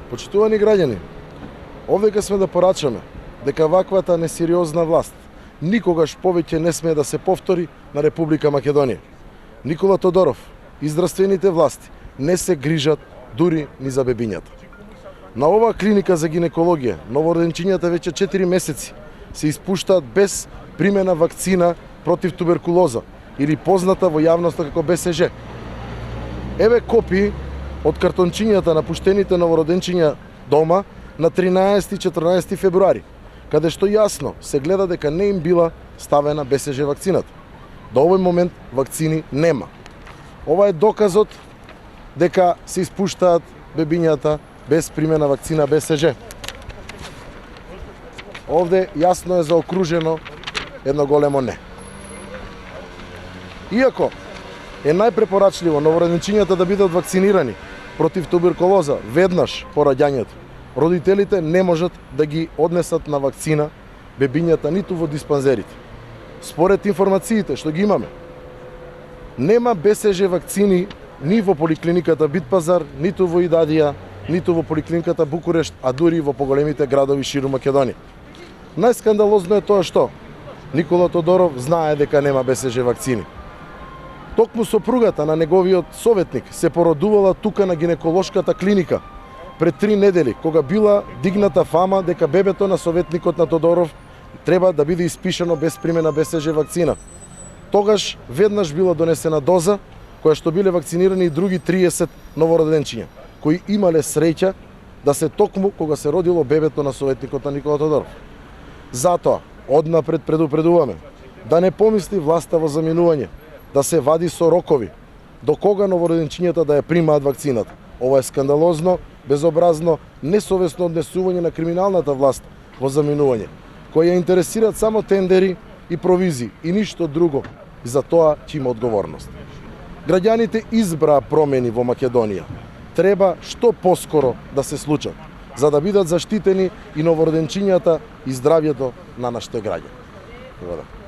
Почитувани граѓани, овдека сме да порачаме дека ваквата несериозна власт никогаш повеќе не смее да се повтори на Република Македонија. Никола Тодоров и здравствените власти не се грижат дури ни за бебињата. На оваа клиника за гинекологија новороденчињата веќе 4 месеци се испуштаат без примена вакцина против туберкулоза или позната во јавноста како БСЖ. Еве копии од картончињата на пуштените новороденчиња дома на 13 и 14 февруари, каде што јасно се гледа дека не им била ставена БСЖ вакцината. До овој момент вакцини нема. Ова е доказот дека се испуштаат бебињата без примена вакцина БСЖ. Овде јасно е заокружено едно големо не. Иако е најпрепорачливо новороденчињата да бидат вакцинирани против туберкулоза веднаш по раѓањето, родителите не можат да ги однесат на вакцина бебињата ниту во диспанзерите. Според информациите што ги имаме, нема БСЖ вакцини ни во поликлиниката Битпазар, ниту во Идадија, ниту во поликлиниката Букурешт, а дури во поголемите градови ширум Македонија. Најскандалозно е тоа што Никола Тодоров знае дека нема БСЖ вакцини. Токму сопругата на неговиот советник се породувала тука на гинеколошката клиника пред 3 недели, кога била дигната фама дека бебето на советникот на Тодоров треба да биде испишано без примена БСЖ вакцина. Тогаш веднаш била донесена доза, која што биле вакцинирани и други 30 новороденчиња, кои имале среќа да се токму кога се родило бебето на советникот на Никола Тодоров. Затоа, однапред предупредуваме да не помисли власта во заминување, да се вади со рокови до кога новороденчињата да ја примаат вакцината. Ова е скандалозно, безобразно, несовесно однесување на криминалната власт во заминување, која ја интересираат само тендери и провизии и ништо друго, и за тоа ќе има одговорност. Граѓаните избраа промени во Македонија. Треба што поскоро да се случат, за да бидат заштитени и новороденчињата и здравјето на нашите граѓани.